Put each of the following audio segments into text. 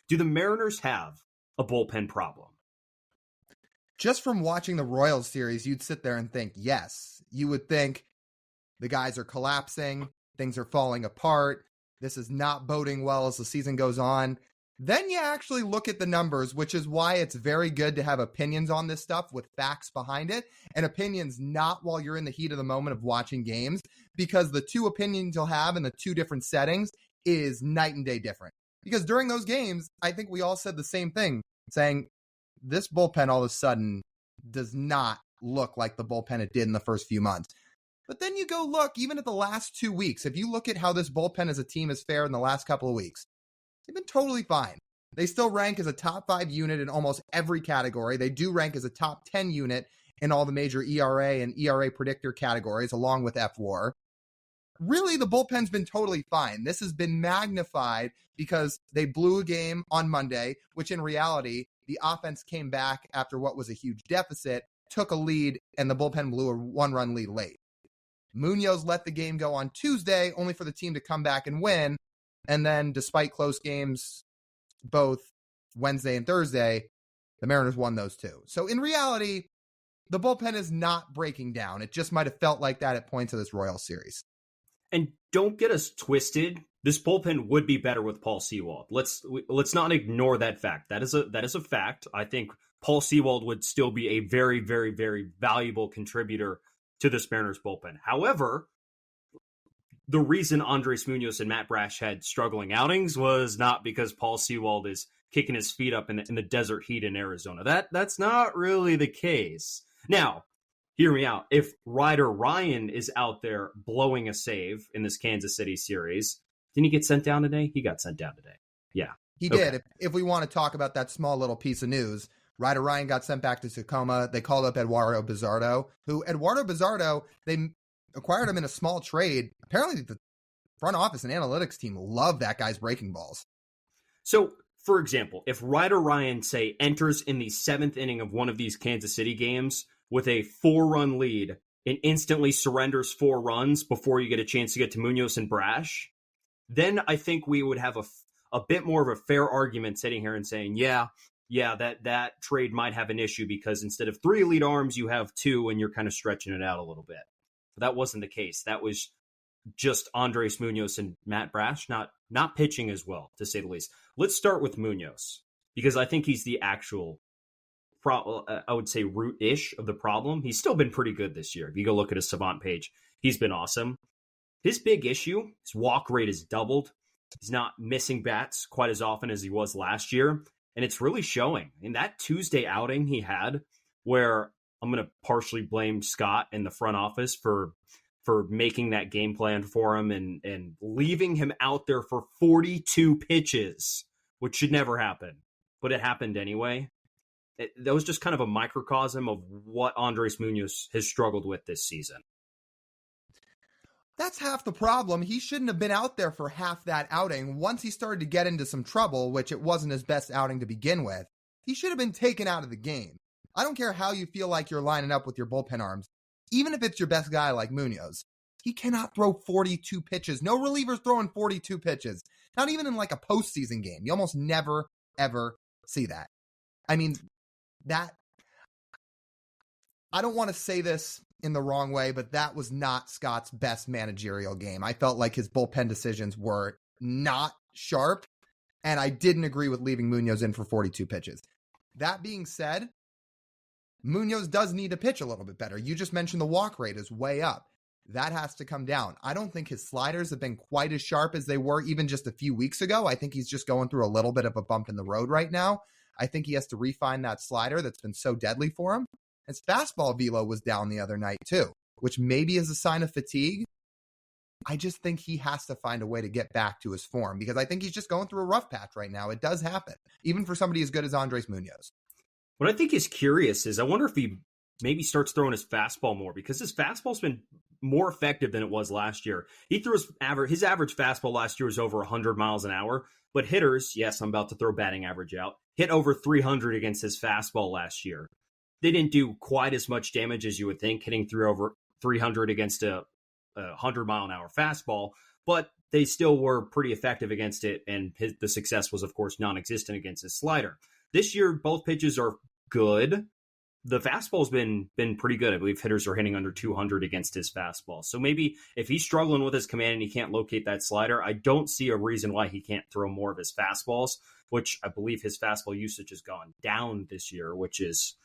Do the Mariners have a bullpen problem? Just from watching the Royals series, you'd sit there and think, yes. You would think the guys are collapsing, things are falling apart, this is not boding well as the season goes on. Then you actually look at the numbers, which is why it's very good to have opinions on this stuff with facts behind it, and opinions not while you're in the heat of the moment of watching games, because the two opinions you'll have in the two different settings is night and day different. Because during those games, I think we all said the same thing, saying this bullpen all of a sudden does not look like the bullpen it did in the first few months. But then you go look, even at the last 2 weeks, if you look at how this bullpen as a team has fared in the last couple of weeks, they've been totally fine. They still rank as a top 5 unit in almost every category. They do rank as a top 10 unit in all the major ERA and ERA predictor categories, along with FWAR. Really, the bullpen's been totally fine. This has been magnified because they blew a game on Monday, which in reality, the offense came back after what was a huge deficit, took a lead, and the bullpen blew a 1-run lead late. Munoz let the game go on Tuesday, only for the team to come back and win. And then, despite close games, both Wednesday and Thursday, the Mariners won those two. So in reality, the bullpen is not breaking down. It just might have felt like that at points of this Royals series. And don't get us twisted. This bullpen would be better with Paul Sewald. Let's not ignore that fact. That is a fact. I think Paul Sewald would still be a very, very, very valuable contributor to this Mariners bullpen. However, the reason Andres Munoz and Matt Brash had struggling outings was not because Paul Sewald is kicking his feet up in the desert heat in Arizona. That's not really the case. Now, hear me out. If Ryder Ryan is out there blowing a save in this Kansas City series, didn't he get sent down today? He got sent down today. Yeah. He did. If we want to talk about that small little piece of news, Ryder Ryan got sent back to Tacoma. They called up Eduardo Bizardo, they acquired him in a small trade. Apparently the front office and analytics team love that guy's breaking balls. So, for example, if Ryder Ryan, say, enters in the 7th inning of one of these Kansas City games with a 4-run lead and instantly surrenders 4 runs before you get a chance to get to Munoz and Brash, then I think we would have a bit more of a fair argument sitting here and saying, yeah, that trade might have an issue because instead of 3 elite arms, you have 2 and you're kind of stretching it out a little bit. But that wasn't the case. That was just Andres Munoz and Matt Brash not pitching as well, to say the least. Let's start with Munoz, because I think he's the actual, I would say, root-ish of the problem. He's still been pretty good this year. If you go look at his Savant page, he's been awesome. His big issue, his walk rate has doubled. He's not missing bats quite as often as he was last year, and it's really showing. In that Tuesday outing he had, where I'm going to partially blame Scott and the front office for making that game plan for him and leaving him out there for 42 pitches, which should never happen, but it happened anyway. That was just kind of a microcosm of what Andres Munoz has struggled with this season. That's half the problem. He shouldn't have been out there for half that outing. Once he started to get into some trouble, which it wasn't his best outing to begin with, he should have been taken out of the game. I don't care how you feel like you're lining up with your bullpen arms. Even if it's your best guy like Munoz, he cannot throw 42 pitches. No reliever's throwing 42 pitches. Not even in like a postseason game. You almost never, ever see that. I mean, I don't want to say this in the wrong way, but that was not Scott's best managerial game. I felt like his bullpen decisions were not sharp, and I didn't agree with leaving Munoz in for 42 pitches. That being said, Munoz does need to pitch a little bit better. You just mentioned the walk rate is way up. That has to come down. I don't think his sliders have been quite as sharp as they were even just a few weeks ago. I think he's just going through a little bit of a bump in the road right now. I think he has to refine that slider that's been so deadly for him. His fastball velo was down the other night too, which maybe is a sign of fatigue. I just think he has to find a way to get back to his form because I think he's just going through a rough patch right now. It does happen, even for somebody as good as Andres Munoz. What I think is curious is I wonder if he maybe starts throwing his fastball more because his fastball's been more effective than it was last year. He threw his average fastball last year was over 100 miles an hour, but hitters, yes, I'm about to throw batting average out, hit over 300 against his fastball last year. They didn't do quite as much damage as you would think, hitting through over 300 against a 100-mile-an-hour fastball, but they still were pretty effective against it, and the success was, of course, non-existent against his slider. This year, both pitches are good. The fastball's been pretty good. I believe hitters are hitting under 200 against his fastball. So maybe if he's struggling with his command and he can't locate that slider, I don't see a reason why he can't throw more of his fastballs, which I believe his fastball usage has gone down this year, which is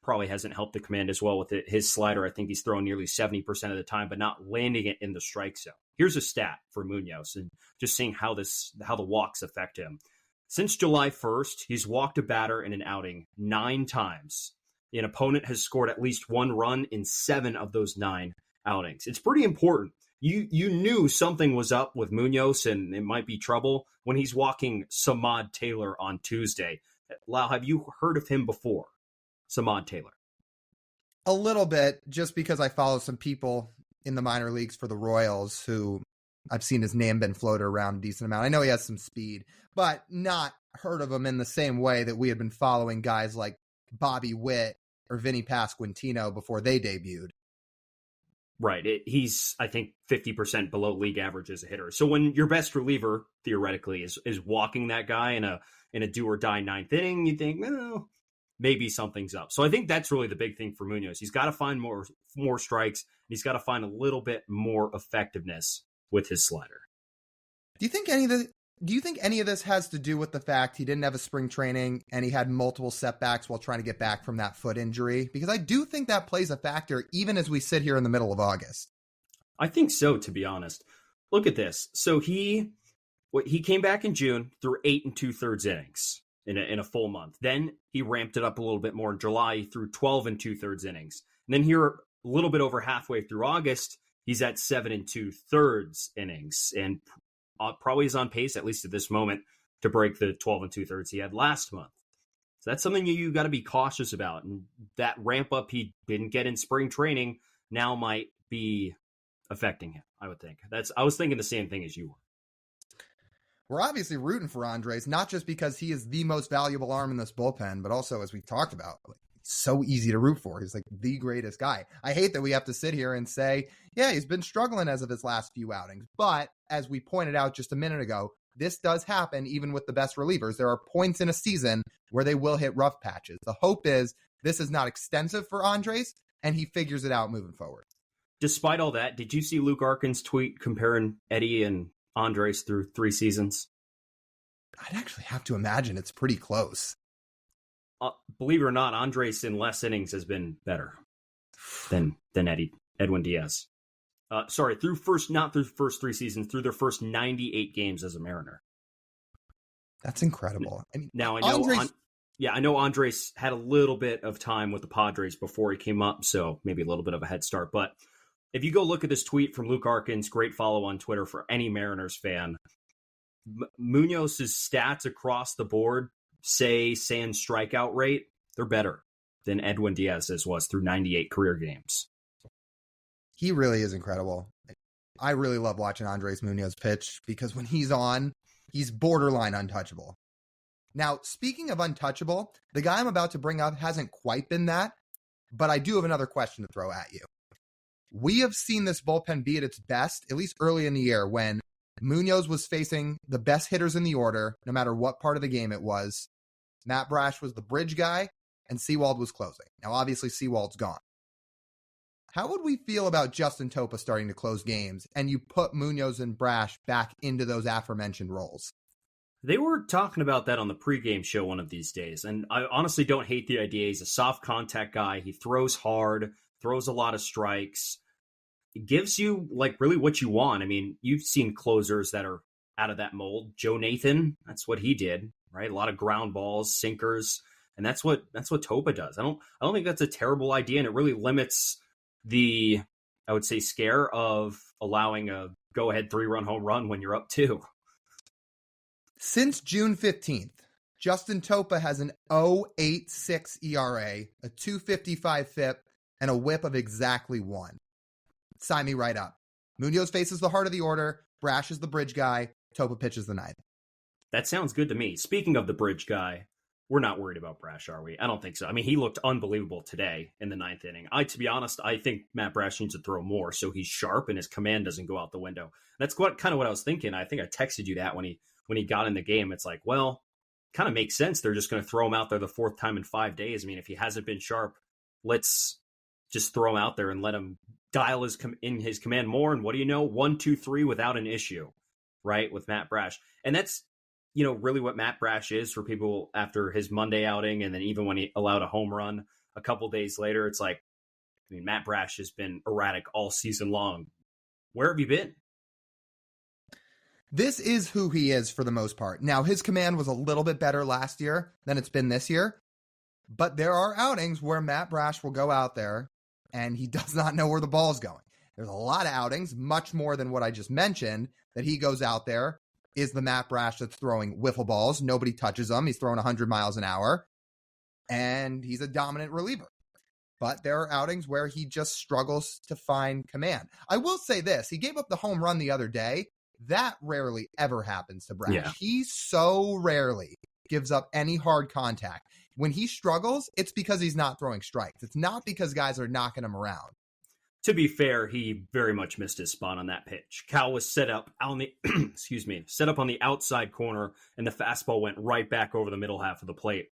probably hasn't helped the command as well with it. His slider, I think he's throwing nearly 70% of the time, but not landing it in the strike zone. Here's a stat for Munoz, and just seeing how the walks affect him. Since July 1st, he's walked a batter in an outing 9 times. An opponent has scored at least 1 run in 7 of those 9 outings. It's pretty important. You knew something was up with Munoz and it might be trouble when he's walking Samad Taylor on Tuesday. Lau, have you heard of him before? Samad Taylor. A little bit, just because I follow some people in the minor leagues for the Royals who I've seen his name been floated around a decent amount. I know he has some speed, but not heard of him in the same way that we had been following guys like Bobby Witt or Vinny Pasquantino before they debuted. Right. He's, I think, 50% below league average as a hitter. So when your best reliever, theoretically, is walking that guy in a do-or-die 9th inning, you think, well, maybe something's up. So I think that's really the big thing for Munoz. He's got to find more strikes, and he's got to find a little bit more effectiveness with his slider. Do you think any of this has to do with the fact he didn't have a spring training and he had multiple setbacks while trying to get back from that foot injury? Because I do think that plays a factor even as we sit here in the middle of August. I think so, to be honest. Look at this. So he came back in June through 8 2/3 innings in a full month. Then he ramped it up a little bit more in July. He threw 12 2/3 innings. And then here, a little bit over halfway through August, he's at 7 2/3 innings, and probably is on pace, at least at this moment, to break the 12 2/3 he had last month. So that's something you got to be cautious about. And that ramp up he didn't get in spring training now might be affecting him, I would think. I was thinking the same thing as you were. We're obviously rooting for Andres, not just because he is the most valuable arm in this bullpen, but also, as we talked about, so easy to root for. He's like the greatest guy. I hate that we have to sit here and say, yeah, he's been struggling as of his last few outings. But as we pointed out just a minute ago, this does happen even with the best relievers. There are points in a season where they will hit rough patches. The hope is this is not extensive for Andres and he figures it out moving forward. Despite all that, did you see Luke Arkin's tweet comparing Eddie and Andres through 3 seasons? I'd actually have to imagine it's pretty close. Believe it or not, Andres in less innings has been better than Edwin Diaz. Not through the first 3 seasons, through their first 98 games as a Mariner. That's incredible. I mean, now I know Andres had a little bit of time with the Padres before he came up, so maybe a little bit of a head start. But if you go look at this tweet from Luke Arkins, great follow on Twitter for any Mariners fan, Munoz's stats across the board, say sans strikeout rate, they're better than Edwin Diaz's was through 98 career games. He really is incredible. I really love watching Andres Munoz pitch because when he's on, he's borderline untouchable. Now, speaking of untouchable, the guy I'm about to bring up hasn't quite been that, but I do have another question to throw at you. We have seen this bullpen be at its best, at least early in the year, when Munoz was facing the best hitters in the order, no matter what part of the game it was. Matt Brash was the bridge guy, and Sewald was closing. Now, obviously, Sewald's gone. How would we feel about Justin Topa starting to close games, and you put Munoz and Brash back into those aforementioned roles? They were talking about that on the pregame show one of these days, and I honestly don't hate the idea. He's a soft contact guy. He throws hard, throws a lot of strikes. It gives you really what you want. I mean, you've seen closers that are out of that mold. Joe Nathan, that's what he did, right? A lot of ground balls, sinkers, and that's what Topa does. I don't think that's a terrible idea, and it really limits the, I would say, scare of allowing a go-ahead 3-run home run when you're up 2. Since June 15th, Justin Topa has an 0.86 ERA, a 2.55 FIP, and a whip of exactly 1. Sign me right up. Munoz faces the heart of the order, Brash is the bridge guy, Topa pitches the 9th. That sounds good to me. Speaking of the bridge guy, we're not worried about Brash, are we? I don't think so. I mean, he looked unbelievable today in the ninth inning. To be honest, I think Matt Brash needs to throw more so he's sharp and his command doesn't go out the window. That's kind of what I was thinking. I think I texted you that when he got in the game. It's like, well, kind of makes sense. They're just going to throw him out there the fourth time in 5 days. I mean, if he hasn't been sharp, let's just throw him out there and let him dial his command more. And what do you know? 1, 2, 3 without an issue, right? With Matt Brash. And that's, really what Matt Brash is for people after his Monday outing. And then even when he allowed a home run a couple days later, it's like, I mean, Matt Brash has been erratic all season long. Where have you been? This is who he is for the most part. Now, his command was a little bit better last year than it's been this year. But there are outings where Matt Brash will go out there and he does not know where the ball's going. There's a lot of outings, much more than what I just mentioned, that he goes out there, is the Matt Brash that's throwing wiffle balls. Nobody touches him. He's throwing 100 miles an hour, and he's a dominant reliever. But there are outings where he just struggles to find command. I will say this. He gave up the home run the other day. That rarely ever happens to Brash. Yeah. He so rarely gives up any hard contact. When he struggles, it's because he's not throwing strikes. It's not because guys are knocking him around. To be fair, he very much missed his spot on that pitch. Cal was set up on the set up on the outside corner, and the fastball went right back over the middle half of the plate,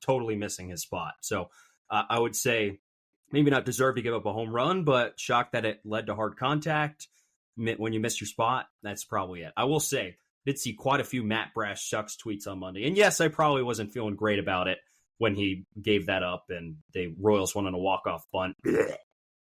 totally missing his spot. So I would say maybe not deserve to give up a home run, but shocked that it led to hard contact. When you miss your spot, that's probably it. I will say, did see quite a few Matt Brash sucks tweets on Monday. And yes, I probably wasn't feeling great about it when he gave that up and the Royals won on a walk-off bunt.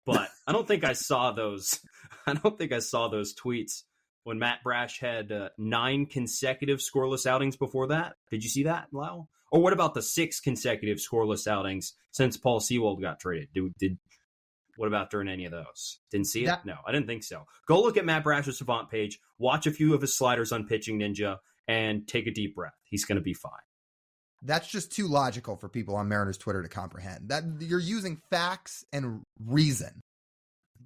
But I don't think I saw those. I don't think I saw those tweets when Matt Brash had 9 consecutive scoreless outings before that. Did you see that, Lau? Or what about the 6 consecutive scoreless outings since Paul Sewald got traded? What about during any of those? Didn't see it? No, I didn't think so. Go look at Matt Brash's Savant page, watch a few of his sliders on Pitching Ninja, and take a deep breath. He's going to be fine. That's just too logical for people on Mariners Twitter to comprehend. That you're using facts and reason.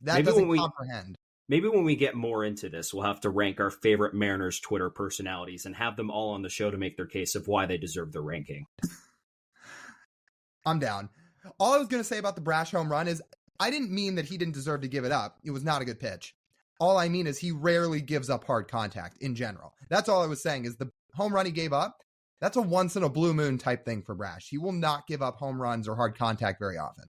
That doesn't comprehend. Maybe when we get more into this, we'll have to rank our favorite Mariners Twitter personalities and have them all on the show to make their case of why they deserve the ranking. I'm down. All I was going to say about the Brash home run is I didn't mean that he didn't deserve to give it up. It was not a good pitch. All I mean is he rarely gives up hard contact in general. That's all I was saying is the home run he gave up, that's a once in a blue moon type thing for Brash. He will not give up home runs or hard contact very often.